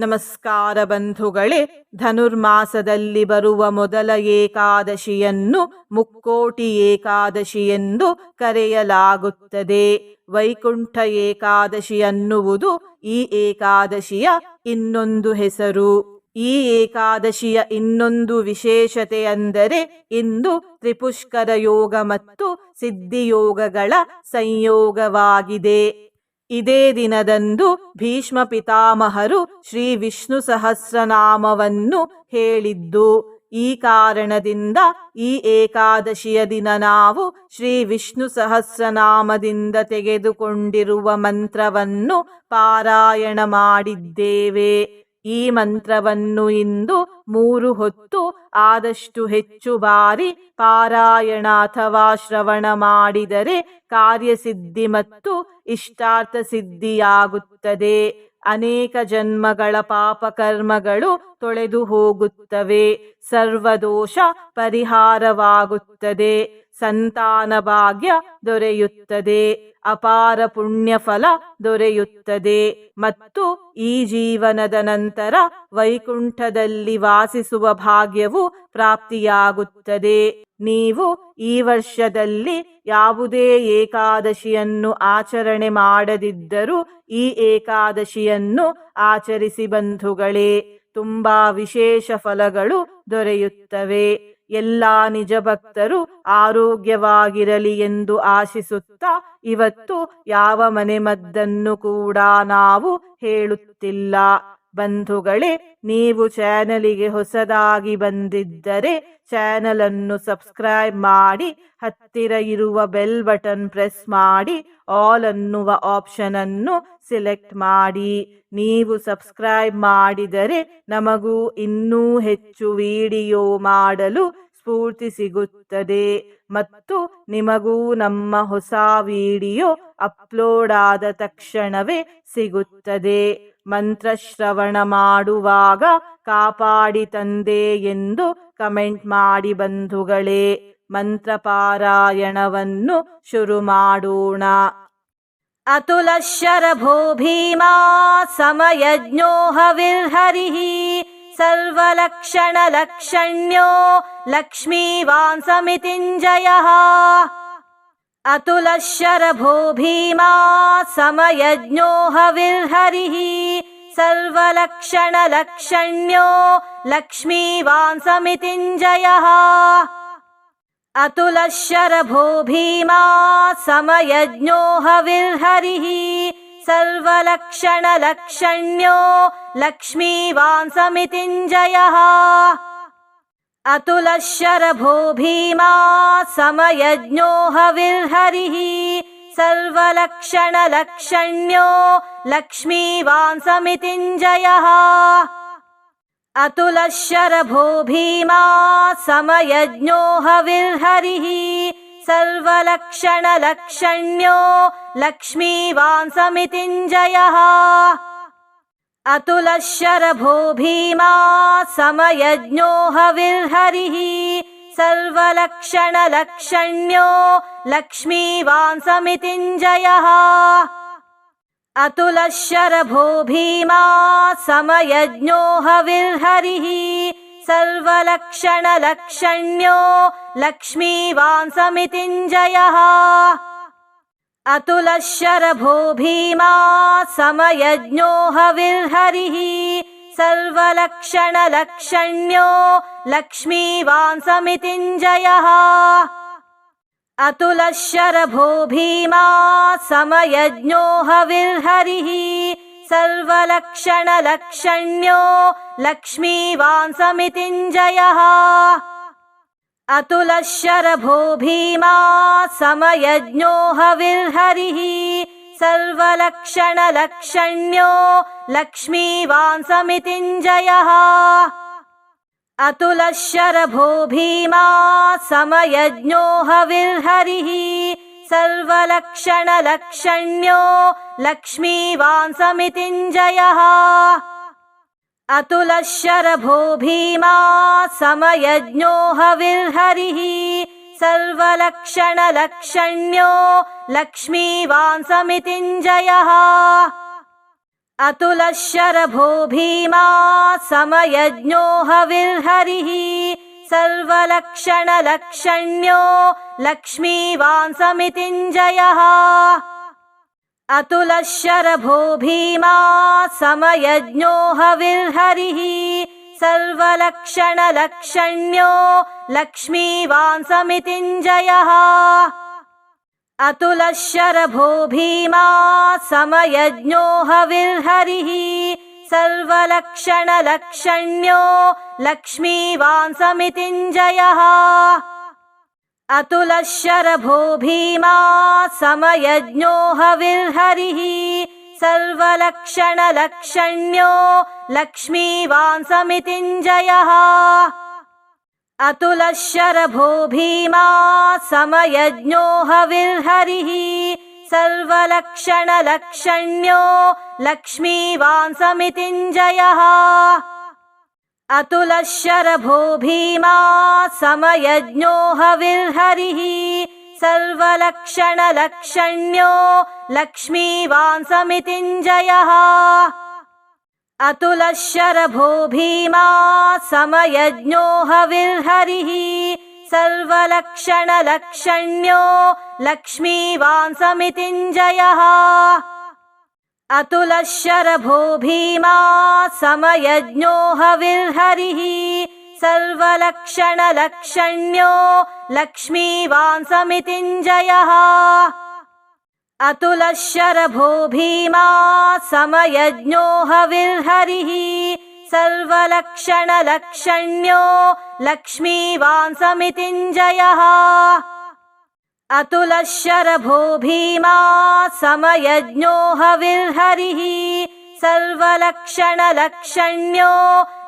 ನಮಸ್ಕಾರ ಬಂಧುಗಳೇ, ಧನುರ್ಮಾಸದಲ್ಲಿ ಬರುವ ಮೊದಲ ಏಕಾದಶಿಯನ್ನು ಮುಕ್ಕೋಟಿ ಏಕಾದಶಿ ಎಂದು ಕರೆಯಲಾಗುತ್ತದೆ. ವೈಕುಂಠ ಏಕಾದಶಿ ಅನ್ನುವುದು ಈ ಏಕಾದಶಿಯ ಇನ್ನೊಂದು ಹೆಸರು. ಈ ಏಕಾದಶಿಯ ಇನ್ನೊಂದು ವಿಶೇಷತೆ ಅಂದರೆ ಇಂದು ತ್ರಿಪುಷ್ಕರ ಯೋಗ ಮತ್ತು ಸಿದ್ಧಿಯೋಗಗಳ ಸಂಯೋಗವಾಗಿದೆ. ಇದೇ ದಿನದಂದು ಭೀಷ್ಮ ಪಿತಾಮಹರು ಶ್ರೀ ವಿಷ್ಣು ಸಹಸ್ರನಾಮವನ್ನು ಹೇಳಿದ್ದು. ಈ ಕಾರಣದಿಂದ ಈ ಏಕಾದಶಿಯ ದಿನ ನಾವು ಶ್ರೀ ವಿಷ್ಣು ಸಹಸ್ರನಾಮದಿಂದ ತೆಗೆದುಕೊಂಡಿರುವ ಮಂತ್ರವನ್ನು ಪಾರಾಯಣ ಮಾಡಿದ್ದೇವೆ. ಈ ಮಂತ್ರವನ್ನು ಇಂದು 3 ಹೊತ್ತು ಆದಷ್ಟು ಹೆಚ್ಚು ಬಾರಿ ಪಾರಾಯಣ ಅಥವಾ ಶ್ರವಣ ಮಾಡಿದರೆ ಕಾರ್ಯಸಿದ್ಧಿ ಮತ್ತು ಇಷ್ಟಾರ್ಥ ಸಿದ್ಧಿಯಾಗುತ್ತದೆ. ಅನೇಕ ಜನ್ಮಗಳ ಪಾಪಕರ್ಮಗಳು ತೊಳೆದು ಹೋಗುತ್ತವೆ. ಸರ್ವದೋಷ ಪರಿಹಾರವಾಗುತ್ತದೆ. ಸಂತಾನ ಭಾಗ್ಯ ದೊರೆಯುತ್ತದೆ. ಅಪಾರ ಪುಣ್ಯ ಫಲ ದೊರೆಯುತ್ತದೆ ಮತ್ತು ಈ ಜೀವನದ ನಂತರ ವೈಕುಂಠದಲ್ಲಿ ವಾಸಿಸುವ ಭಾಗ್ಯವು ಪ್ರಾಪ್ತಿಯಾಗುತ್ತದೆ. ನೀವು ಈ ವರ್ಷದಲ್ಲಿ ಯಾವುದೇ ಏಕಾದಶಿಯನ್ನು ಆಚರಣೆ ಮಾಡದಿದ್ದರೂ ಈ ಏಕಾದಶಿಯನ್ನು ಆಚರಿಸಿ ಬಂಧುಗಳೇ, ತುಂಬಾ ವಿಶೇಷ ಫಲಗಳು ದೊರೆಯುತ್ತವೆ. ಎಲ್ಲ ನಿಜ ಭಕ್ತರು ಆರೋಗ್ಯವಾಗಿರಲಿ ಎಂದು ಆಶಿಸುತ್ತಾ ಇವತ್ತು ಯಾವ ಮನೆಮದ್ದನ್ನು ಕೂಡ ನಾವು ಹೇಳುತ್ತಿಲ್ಲ. ಬಂಧುಗಳೇ, ನೀವು ಚಾನಲಿಗೆ ಹೊಸದಾಗಿ ಬಂದಿದ್ದರೆ ಚಾನಲ್ ಅನ್ನು ಸಬ್ಸ್ಕ್ರೈಬ್ ಮಾಡಿ, ಹತ್ತಿರ ಇರುವ ಬೆಲ್ ಬಟನ್ ಪ್ರೆಸ್ ಮಾಡಿ, ಆಲ್ ಅನ್ನುವ ಆಪ್ಷನ್ ಅನ್ನು ಸಿಲೆಕ್ಟ್ ಮಾಡಿ. ನೀವು ಸಬ್ಸ್ಕ್ರೈಬ್ ಮಾಡಿದರೆ ನಮಗೂ ಇನ್ನೂ ಹೆಚ್ಚು ವಿಡಿಯೋ ಮಾಡಲು ಸ್ಫೂರ್ತಿ ಸಿಗುತ್ತದೆ ಮತ್ತು ನಿಮಗೂ ನಮ್ಮ ಹೊಸ ವಿಡಿಯೋ ಅಪ್ಲೋಡ್ ಆದ ತಕ್ಷಣವೇ ಸಿಗುತ್ತದೆ. ಮಂತ್ರಶ್ರವಣ ಮಾಡುವಾಗ ಕಾಪಾಡಿ ತಂದೆ ಎಂದು ಕಮೆಂಟ್ ಮಾಡಿ ಬಂಧುಗಳೇ. ಮಂತ್ರ ಪಾರಾಯಣವನ್ನು ಶುರು ಮಾಡೋಣ. ಅತುಲ ಶರಭೋ ಭೀಮಾ ಸಮಯಜ್ಞೋ ಹವಿರ್ಹರಿಃ ಸರ್ವಲಕ್ಷಣ ಲಕ್ಷಣ್ಯೋ ಲಕ್ಷ್ಮೀವಾನ್ ಸಮಿತಿಂಜಯಃ. ಅತುಲ ಶರಭೋ ಭೀಮಾ ಸಮಯಜ್ಞೋ ಹವಿರ್ಹರಿಃ ಸರ್ವಲಕ್ಷಣ ಲಕ್ಷಣ್ಯೋ ಲಕ್ಷ್ಮೀವಾನ್ ಸಮಿತಿಂಜಯಃ. ಅತುಲ ಶರಭೋ ಭೀಮಾ ಸಮಯಜ್ಞೋ ಹವಿರ್ಹರಿಃ ಸರ್ವಲಕ್ಷಣ ಲಕ್ಷಣ್ಯೋ ಲಕ್ಷ್ಮೀವಾನ್ ಸಮಿತಿಂಜಯಃ. ಅತುಲ ಶರಭೋ ಭೀಮಾ ಸಮಯಜ್ಞೋ ಹವಿರ್ಹರಿಃ ಸರ್ವಲಕ್ಷಣ ಲಕ್ಷಣ್ಯೋ ಲಕ್ಷ್ಮೀವಾನ್ ಸಮಿತಿಂಜಯಃ. ಅತುಲ ಶರಭೋ ಭೀಮಾ ಸಮಯಜ್ಞೋ ಹವಿರ್ಹರಿಃ ಸರ್ವಲಕ್ಷಣ ಲಕ್ಷಣ್ಯೋ ಲಕ್ಷ್ಮೀವಾನ್ ಸಮಿತಿಂಜಯಃ. ಅತುಲ ಶರಭೋ ಭೀಮಾ ಸಮಯಜ್ಞೋ ಹವಿರ್ಹರಿಃ ಸರ್ವಲಕ್ಷಣ ಲಕ್ಷಣ್ಯೋ ಲಕ್ಷ್ಮೀವಾನ್ ಸಮಿತಿಂಜಯಃ. ಅತುಲ ಶರಭೋ ಭೀಮಾ ಸಮಯಜ್ಞೋ ಹವಿರ್ಹರಿಃ ಸರ್ವಲಕ್ಷಣ ಲಕ್ಷಣ್ಯೋ ಲಕ್ಷ್ಮೀವಾನ್ ಸಮಿತಿಂಜಯಃ. ಅತುಲ ಶರಭೋ ಭೀಮಾ ಸಮಯಜ್ಞೋ ಹವಿರ್ಹರಿಃ ಸರ್ವಲಕ್ಷಣ ಲಕ್ಷಣ್ಯೋ ಲಕ್ಷ್ಮೀವಾನ್ ಸಮಿತಿಂಜಯಃ. ಅತುಲ ಶರಭೋ ಭೀಮಾ ಸಮಯಜ್ಞೋ ಹವಿರ್ಹರಿಃ ಸರ್ವಲಕ್ಷಣ ಲಕ್ಷಣ್ಯೋ ಲಕ್ಷ್ಮೀವಾನ್ ಸಮಿತಿಂಜಯಃ. ಅತುಲ ಶರಭೋ ಭೀಮಾ ಸಮಯಜ್ಞೋ ಹವಿರ್ಹರಿಃ ಸರ್ವಲಕ್ಷಣ ಲಕ್ಷಣ್ಯೋ ಲಕ್ಷ್ಮೀವಾನ್ ಸಮಿತಿಂಜಯಃ. ಅತುಲ ಶರಭೋ ಭೀಮಾ ಸಮಯಜ್ಞೋ ಹವಿರ್ಹರಿಃ ಸರ್ವಲಕ್ಷಣ ಲಕ್ಷಣ್ಯೋ ಲಕ್ಷ್ಮೀವಾನ್ ಸಮಿತಿಂಜಯಃ. ಅತುಲ ಶರಭೋ ಭೀಮಾ ಸಮಯಜ್ಞೋ ಹವಿರ್ಹರಿಃ ಸರ್ವಲಕ್ಷಣ ಲಕ್ಷಣ್ಯೋ ಲಕ್ಷ್ಮೀವಾನ್ ಸಮಿತಿಂಜಯಃ. अतुलः शरभो भीमा समयज्ञो हविर्हरिः सर्वलक्षणलक्षण्यो लक्ष्मीवान् समितिञ्जयः अतुलः शरभो भीमा समयज्ञो हविर्हरिः सर्वलक्षणलक्षण्यो लक्ष्मीवान् समितिञ्जयः अतुलः शरभो भीमा समयज्ञो हविर्हरिः सर्वलक्षणलक्षण्यो लक्ष्मीवान् समितिञ्जयः अतुलः शरभो भीमा समयज्ञो हविर्हरिः सर्वलक्षणलक्षण्यो लक्ष्मीवान् समितिञ्जयः अतुलः शरभो भीमा समयज्ञो हविर्हरिः सर्वलक्षणलक्षण्यो लक्ष्मीवान् समितिञ्जयः अतुलः शरभो भीमा समयज्ञो हविर्हरिः सर्वलक्षणलक्षण्यो लक्ष्मीवान् समितिञ्जयः अतुलः शरभो भीमा समयज्ञो हविर्हरिः सर्वलक्षणलक्षण्यो लक्ष्मीवान् समितिञ्जयः अतुलः शरभो भीमा समयज्ञो हविर्हरिः सर्वलक्षणलक्षण्यो लक्ष्मीवान् समितिञ्जयः अतुलः शरभो भीमा समयज्ञो हविर्हरिः सर्वलक्षणलक्षण्यो लक्ष्मीवान् समितिञ्जयः अतुलः शरभो भीमा समयज्ञो हविर्हरिः सर्वलक्षणलक्षण्यो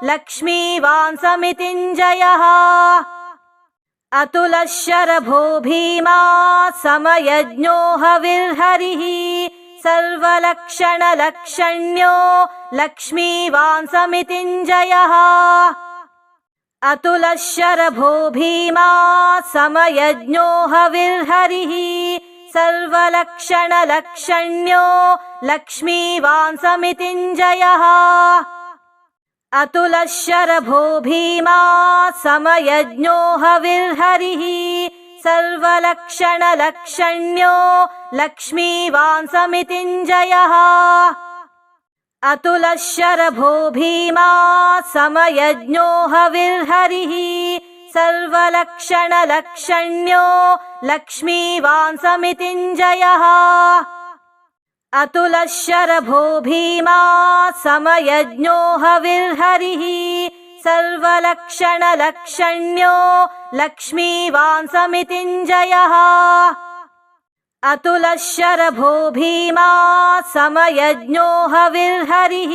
लक्ष्मीवान् समितिञ्जयः अतुलः शरभो भीमा समयज्ञो हविर्हरिः सर्वलक्षणलक्षण्यो लक्ष्मीवान् समितिञ्जयः अतुलः शरभो भीमा समयज्ञो हविर्हरिः सर्वलक्षणलक्षण्यो लक्ष्मीवान् समितिञ्जयः अतुलः शरभो भीमा समयज्ञो हविर्हरिः सर्वलक्षणलक्षण्यो लक्ष्मीवान् समितिञ्जयः अतुलः शरभो भीमा समयज्ञो हविर्हरिः सर्वलक्षणलक्षण्यो लक्ष्मीवान् समितिञ्जयः अतुलः शरभो भीमा समयज्ञो हविर्हरिः सर्वलक्षणलक्षण्यो लक्ष्मीवान् समितिञ्जयः अतुलः शरभो भीमा समयज्ञो हविर्हरिः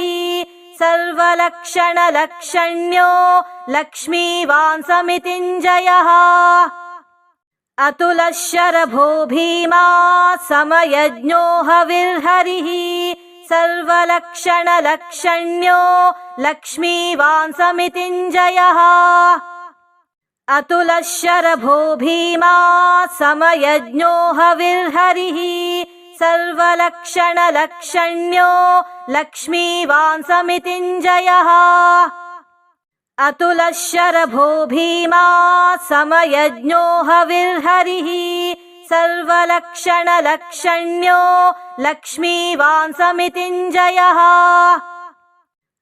सर्वलक्षणलक्षण्यो लक्ष्मीवान् समितिञ्जयः अतुलः शरभो भीमा समयज्ञो हविर्हरिः सर्वलक्षणलक्षण्यो लक्ष्मीवान् समितिञ्जयः अतुलः शरभो भीमा समयज्ञो हविर्हरिः सर्वलक्षणलक्षण्यो लक्ष्मीवान् समितिञ्जयः अतुलः शरभो भीमा समयज्ञो हविर्हरिः सर्वलक्षणलक्षण्यो लक्ष्मीवान् समितिञ्जयः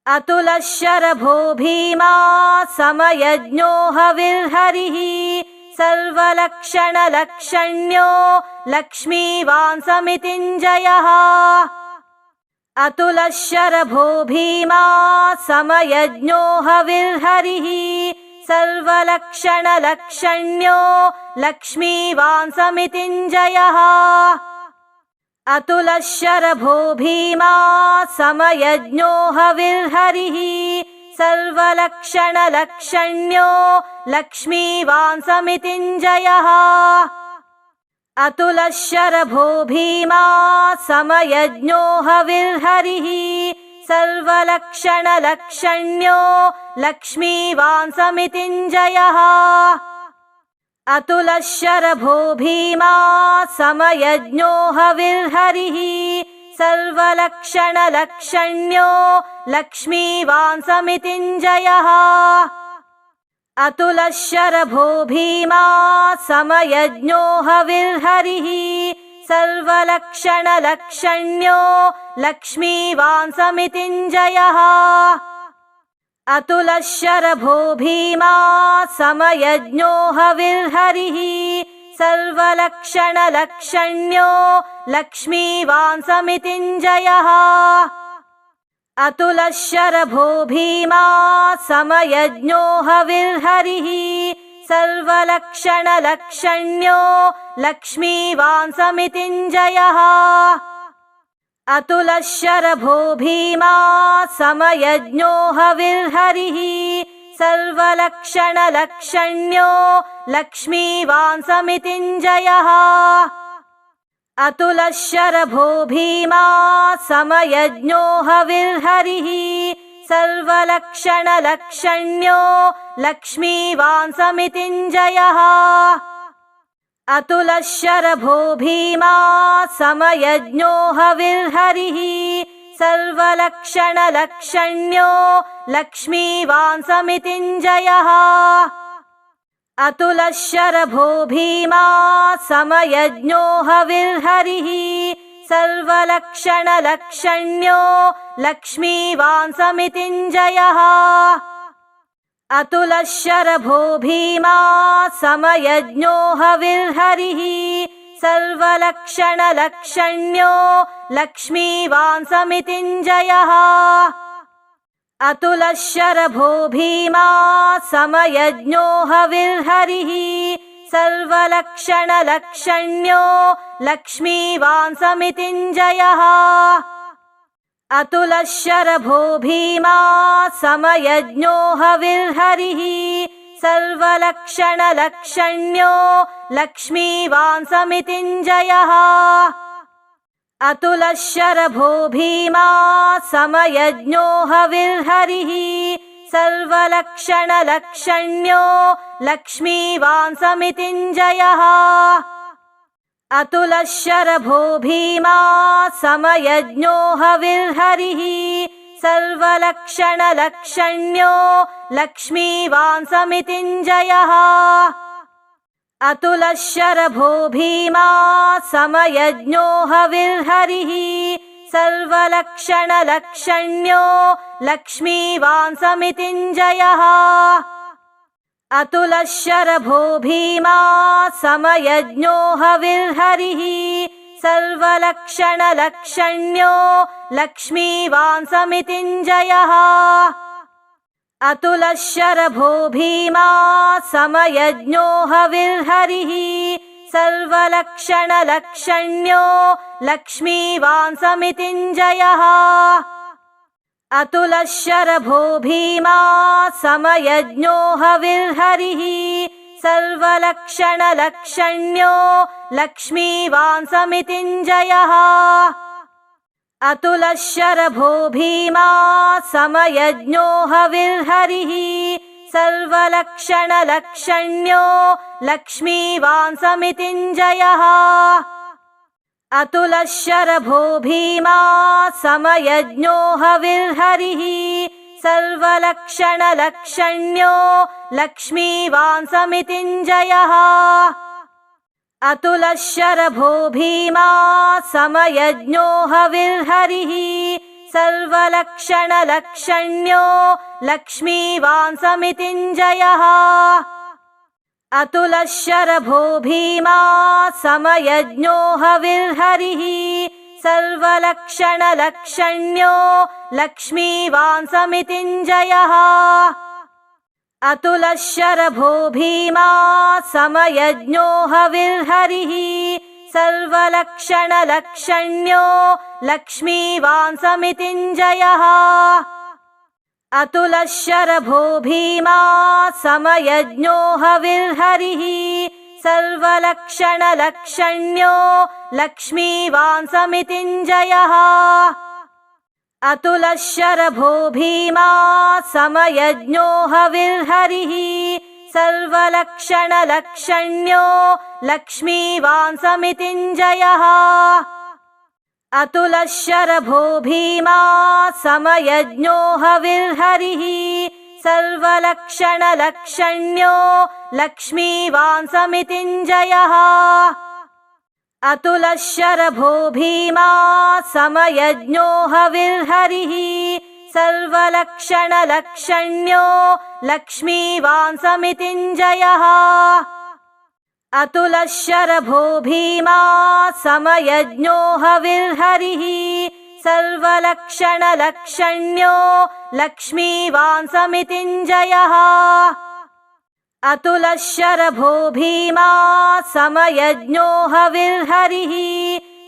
अतुलः शरभो भीमा समयज्ञो हविर्हरिः सर्वलक्षणलक्षण्यो लक्ष्मीवान् समितिञ्जयः अतुलः शरभो भीमा समयज्ञो हविर्हरिः सर्वलक्षणलक्षण्यो लक्ष्मीवान् समितिञ्जयः अतुलः शरभो भीमा समयज्ञो हविर्हरिः सर्वलक्षणलक्षण्यो लक्ष्मीवान् समितिञ्जयः अतुलः शरभो भीमा समयज्ञो हविर्हरिः सर्वलक्षणलक्षण्यो लक्ष्मीवान् समितिञ्जयः अतुलः शरभो भीमा समयज्ञो हविर्हरिः सर्वलक्षणलक्षण्यो लक्ष्मीवान् समितिञ्जयः अतुलः शरभो भीमा समयज्ञो हविर्हरिः सर्वलक्षणलक्षण्यो लक्ष्मीवान् समितिञ्जयः अतुलः शरभो भीमा समयज्ञो हविर्हरिः सर्वलक्षणलक्षण्यो लक्ष्मीवान् समितिञ्जयः अतुलः शरभो भीमा समयज्ञो हविर्हरिः सर्वलक्षणलक्षण्यो लक्ष्मीवान् समितिञ्जयः अतुलः शरभो भीमा समयज्ञो हविर्हरिः सर्वलक्षणलक्षण्यो लक्ष्मीवान् समितिञ्जयः अतुलः शरभो भीमा समयज्ञो हविर्हरिः सर्वलक्षणलक्षण्यो लक्ष्मीवान् समितिञ्जयः अतुलः शरभो भीमा समयज्ञो हविर्हरिः सर्वलक्षणलक्षण्यो लक्ष्मीवान् समितिञ्जयः अतुलः शरभो भीमा समयज्ञो हविर्हरिः सर्वलक्षणलक्षण्यो लक्ष्मीवान् समितिञ्जयः अतुलः शरभो भीमा समयज्ञो हविर्हरिः सर्वलक्षणलक्षण्यो लक्ष्मीवान् समितिञ्जयः अतुलः शरभो भीमा समयज्ञो हविर्हरिः सर्वलक्षणलक्षण्यो लक्ष्मीवान् समितिञ्जयः अतुलः शरभो भीमा समयज्ञो हविर्हरिः सर्वलक्षणलक्षण्यो लक्ष्मीवान् समितिञ्जयः अतुलः शरभो भीमा समयज्ञो हविर्हरिः सर्वलक्षणलक्षण्यो लक्ष्मीवान् समितिञ्जयः अतुलः शरभो भीमा समयज्ञो हविर्हरिः सर्वलक्षणलक्षण्यो लक्ष्मीवान् समितिञ्जयः अतुलः शरभो भीमा समयज्ञो हविर्हरिः सर्वलक्षणलक्षण्यो लक्ष्मीवान् समितिञ्जयः अतुलः शरभो भीमा समयज्ञो हविर्हरिः सर्वलक्षणलक्षण्यो लक्ष्मीवान् समितिञ्जयः अतुलः शरभो भीमा समयज्ञो हविर्हरिः सर्वलक्षणलक्षण्यो लक्ष्मीवान् समितिञ्जयः अतुलः शरभो भीमा समयज्ञो हविर्हरिः सर्वलक्षणलक्षण्यो लक्ष्मीवान् समितिञ्जयः अतुलः शरभो भीमा समयज्ञो हविर्हरिः सर्वलक्षणलक्षण्यो लक्ष्मीवान् समितिञ्जयः अतुलः शरभो भीमा समयज्ञो हविर्हरिः सर्वलक्षणलक्षण्यो लक्ष्मीवान् समितिञ्जयः अतुलः शरभो भीमा समयज्ञो हविर्हरिः सर्वलक्षणलक्षण्यो लक्ष्मीवान् समितिञ्जयः अतुलः शरभो भीमा समयज्ञो हविर्हरिः सर्वलक्षणलक्षण्यो लक्ष्मीवान् समितिञ्जयः अतुलः शरभो भीमा समयज्ञो हविर्हरिः सर्वलक्षणलक्षण्यो लक्ष्मीवान् समितिञ्जयः अतुलः शरभो भीमा समयज्ञो हविर्हरिः सर्वलक्षणलक्षण्यो लक्ष्मीवान् समितिञ्जयः अतुलः शरभो भीमा समयज्ञो हविर्हरिः सर्वलक्षणलक्षण्यो लक्ष्मीवान् समितिञ्जयः अतुलः शरभो भीमा समयज्ञो हविर्हरिः सर्वलक्षणलक्षण्यो लक्ष्मीवान् समितिञ्जयः अतुलः शरभो भीमा समयज्ञो हविर्हरिः सर्वलक्षणलक्षण्यो लक्ष्मीवान् समितिञ्जयः अतुलः शरभो भीमा समयज्ञो हविर्हरिः सर्वलक्षणलक्षण्यो लक्ष्मीवान् समितिञ्जयः अतुलः शरभो भीमा समयज्ञो हविर्हरिः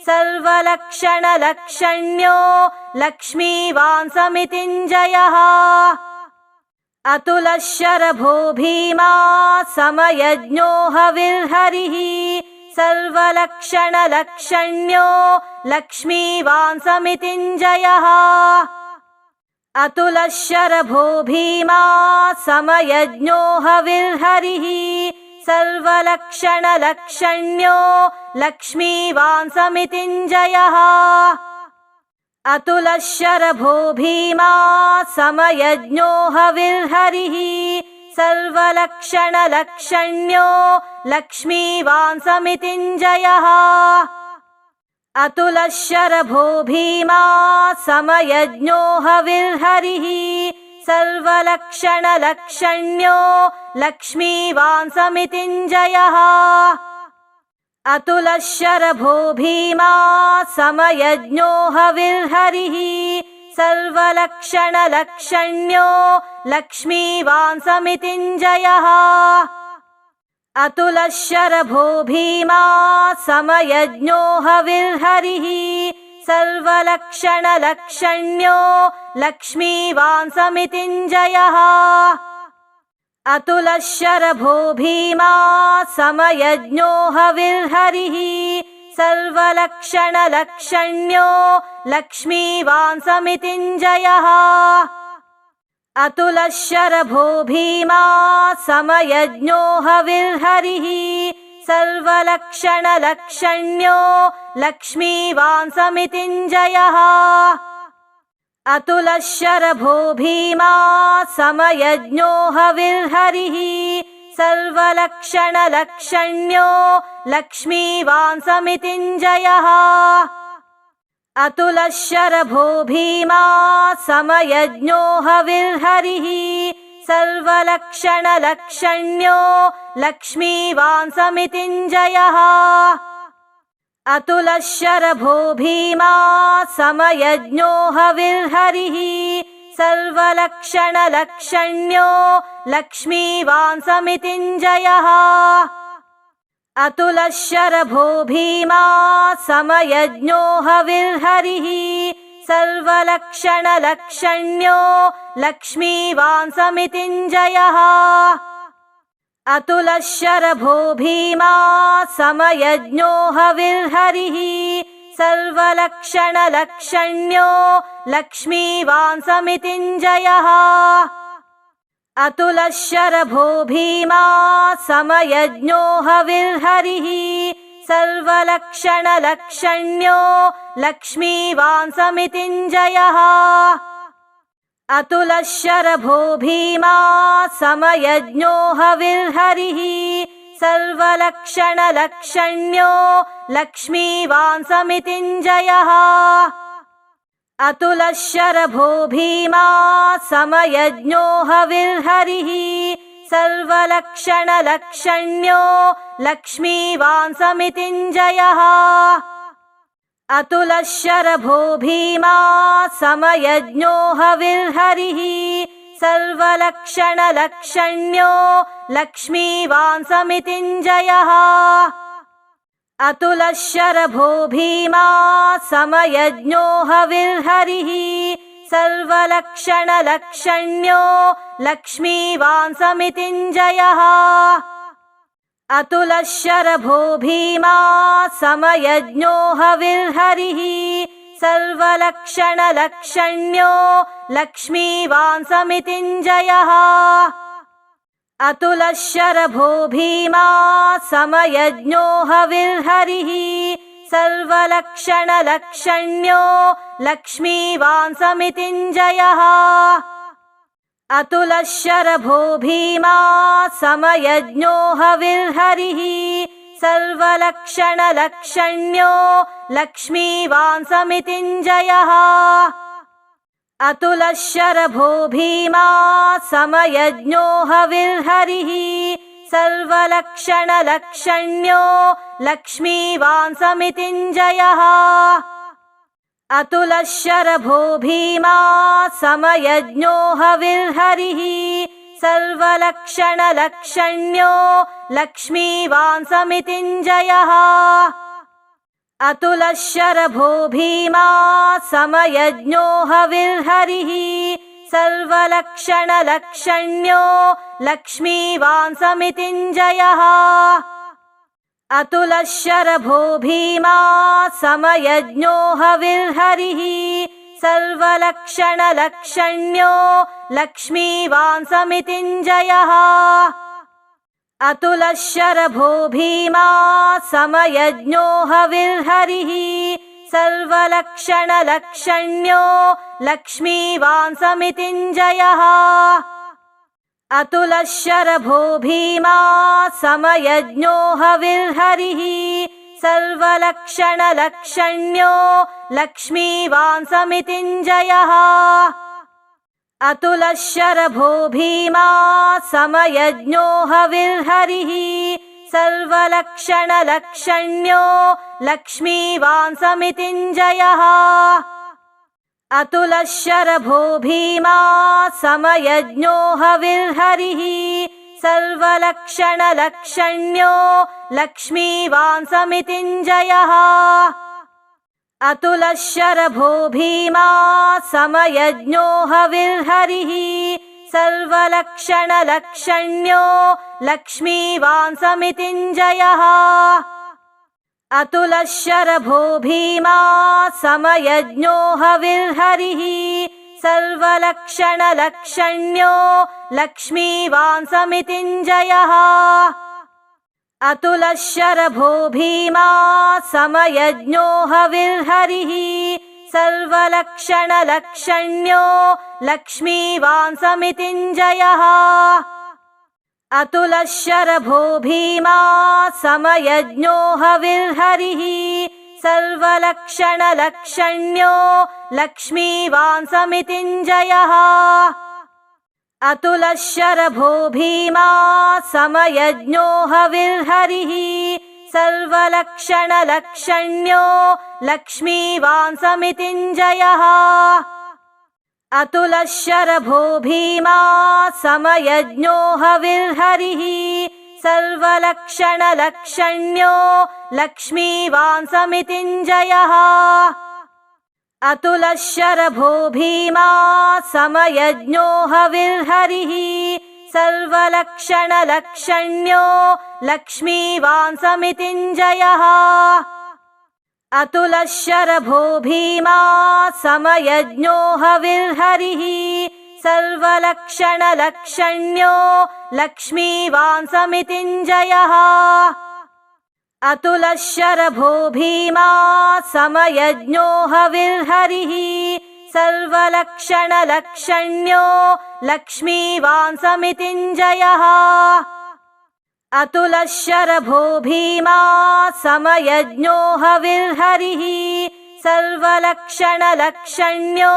सर्वलक्षणलक्षण्यो लक्ष्मीवान् समितिञ्जयः अतुलः शरभो भीमा समयज्ञो हविर्हरिः सर्वलक्षणलक्षण्यो लक्ष्मीवान् समितिञ्जयः अतुलः शरभो भीमा समयज्ञो हविर्हरिः सर्वलक्षणलक्षण्यो लक्ष्मीवान् समितिञ्जयः अतुलः शरभो भीमा समयज्ञो हविर्हरिः सर्वलक्षणलक्षण्यो लक्ष्मीवान् समितिञ्जयः अतुलः शरभो भीमा समयज्ञो हविर्हरिः सर्वलक्षणलक्षण्यो लक्ष्मीवान् समितिञ्जयः अतुलः शरभो भीमा समयज्ञो हविर्हरिः सर्वलक्षणलक्षण्यो लक्ष्मीवान् समितिञ्जयः अतुलः शरभो भीमा समयज्ञो हविर्हरिः सर्वलक्षणलक्षण्यो लक्ष्मीवान् समितिञ्जयः अतुलः शरभो भीमा समयज्ञो हविर्हरिः सर्वलक्षणलक्षण्यो लक्ष्मीवान् समितिञ्जयः अतुलः शरभो भीमा समयज्ञो हविर्हरिः सर्वलक्षणलक्षण्यो लक्ष्मीवान् समितिञ्जयः अतुलः शरभो भीमा समयज्ञो हविर्हरिः सर्वलक्षणलक्षण्यो लक्ष्मीवान् समितिञ्जयः अतुलः शरभो भीमा समयज्ञो हविर्हरिः सर्वलक्षणलक्षण्यो लक्ष्मीवान् समितिञ्जयः अतुलः शरभो भीमा समयज्ञो हविर्हरिः सर्वलक्षणलक्षण्यो लक्ष्मीवान् समितिञ्जयः अतुलः शरभो भीमा समयज्ञो हविर्हरिः सर्वलक्षणलक्षण्यो लक्ष्मीवान् समितिञ्जयः अतुलः शरभो भीमा समयज्ञो हविर्हरिः सर्वलक्षणलक्षण्यो लक्ष्मीवान् समितिञ्जयः अतुलः शरभो भीमा समयज्ञो हविर्हरिः सर्वलक्षणलक्षण्यो लक्ष्मीवान् समितिञ्जयः अतुलः शरभो भीमा समयज्ञो हविर्हरिः सर्वलक्षणलक्षण्यो लक्ष्मीवान् समितिञ्जयः अतुलः शरभो भीमा समयज्ञो हविर्हरिः सर्वलक्षणलक्षण्यो लक्ष्मीवान् समितिञ्जयः अतुलः शरभो भीमा समयज्ञो हविर्हरिः सर्वलक्षणलक्षण्यो लक्ष्मीवान् समितिञ्जयः अतुलः शरभो भीमा समयज्ञो हविर्हरिः सर्वलक्षणलक्षण्यो लक्ष्मीवान् समितिञ्जयः अतुलः शरभो भीमा समयज्ञो हविर्हरिः सर्वलक्षणलक्षण्यो लक्ष्मीवान् समितिञ्जयः अतुलः शरभो भीमा समयज्ञो हविर्हरिः सर्वलक्षणलक्षण्यो लक्ष्मीवान् समितिञ्जयः अतुलः शरभो भीमा समयज्ञो हविर्हरिः सर्वलक्षणलक्षण्यो लक्ष्मीवान् समितिञ्जयः अतुलः शरभो भीमा समयज्ञो हविर्हरिः सर्वलक्षणलक्षण्यो लक्ष्मीवान् समितिञ्जयः अतुलः शरभो भीमा समयज्ञो हविर्हरिः सर्वलक्षणलक्षण्यो लक्ष्मीवान् समितिञ्जयः अतुलः शरभो भीमा समयज्ञो हविर्हरिः सर्वलक्षणलक्षण्यो लक्ष्मीवान् समितिञ्जयः अतुलः शरभो भीमा समयज्ञो हविर्हरिः सर्वलक्षणलक्षण्यो लक्ष्मीवान् समितिञ्जयः अतुलः शरभो भीमा समयज्ञो हविर्हरिः सर्वलक्षणलक्षण्यो लक्ष्मीवान् समितिञ्जयः अतुलः शरभो भीमा समयज्ञो हविर्हरिः सर्वलक्षणलक्षण्यो लक्ष्मीवान् समितिञ्जयः अतुलः शरभो भीमा समयज्ञो हविर्हरिः सर्वलक्षणलक्षण्यो लक्ष्मीवान् समितिञ्जयः अतुलः शरभो भीमा समयज्ञो हविर्हरिः सर्वलक्षणलक्षण्यो लक्ष्मीवान् समितिञ्जयः अतुलः शरभो भीमा समयज्ञो हविर्हरिः सर्वलक्षणलक्षण्यो लक्ष्मीवान् समितिञ्जयः अतुलः शरभो भीमा समयज्ञो हविर्हरिः सर्वलक्षणलक्षण्यो लक्ष्मीवान् समितिञ्जयः अतुलः शरभो भीमा समयज्ञो हविर्हरिः सर्वलक्षणलक्षण्यो लक्ष्मीवान् समितिञ्जयः अतुलः शरभो भीमा समयज्ञो हविर्हरिः सर्वलक्षणलक्षण्यो लक्ष्मीवान् समितिञ्जयः अतुलः शरभो भीमा समयज्ञो हविर्हरिः सर्वलक्षणलक्षण्यो लक्ष्मीवान् समितिञ्जयः अतुलः शरभो भीमा समयज्ञो हविर्हरिः सर्वलक्षणलक्षण्यो लक्ष्मीवान् समितिञ्जयः अतुलः शरभो भीमा समयज्ञो हविर्हरिः सर्वलक्षणलक्षण्यो लक्ष्मीवान् समितिञ्जयः अतुलः शरभो भीमा समयज्ञो हविर्हरिः सर्वलक्षणलक्षण्यो लक्ष्मीवान् समितिञ्जयः अतुलः शरभो भीमा समयज्ञो हविर्हरिः सर्वलक्षणलक्षण्यो लक्ष्मीवान् समितिञ्जयः अतुलः शरभो भीमा समयज्ञो हविर्हरिः सर्वलक्षणलक्षण्यो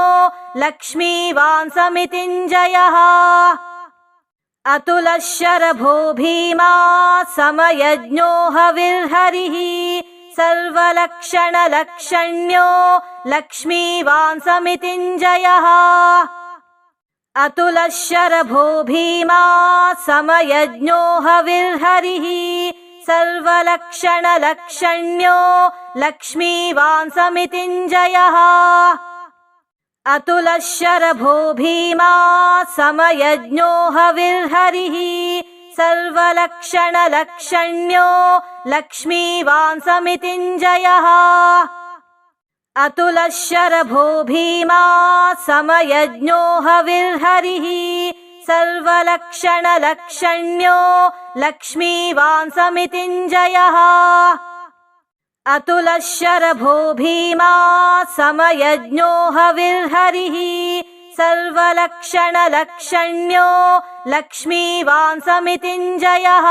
लक्ष्मीवान् समितिञ्जयः अतुलः शरभो भीमा समयज्ञो हविर्हरिः सर्वलक्षणलक्षण्यो लक्ष्मीवान् समितिञ्जयः अतुलः शरभो भीमा समयज्ञो हविर्हरिः सर्वलक्षणलक्षण्यो लक्ष्मीवान् समितिञ्जयः अतुलः शरभो भीमा समयज्ञो हविर्हरिः सर्वलक्षणलक्षण्यो लक्ष्मीवान् समितिञ्जयः अतुलः शरभो भीमा समयज्ञो हविर्हरिः सर्वलक्षणलक्षण्यो लक्ष्मीवान् समितिञ्जयः अतुलः शरभो भीमा समयज्ञो हविर्हरिः सर्वलक्षणलक्षण्यो लक्ष्मीवान् समितिञ्जयः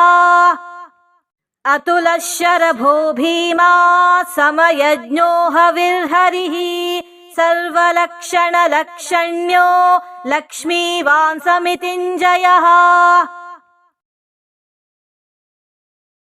अतुलः शरभो भीमा समयज्ञो हविर्हरिः सर्वलक्षणलक्षण्यो लक्ष्मीवान् समितिञ्जयः।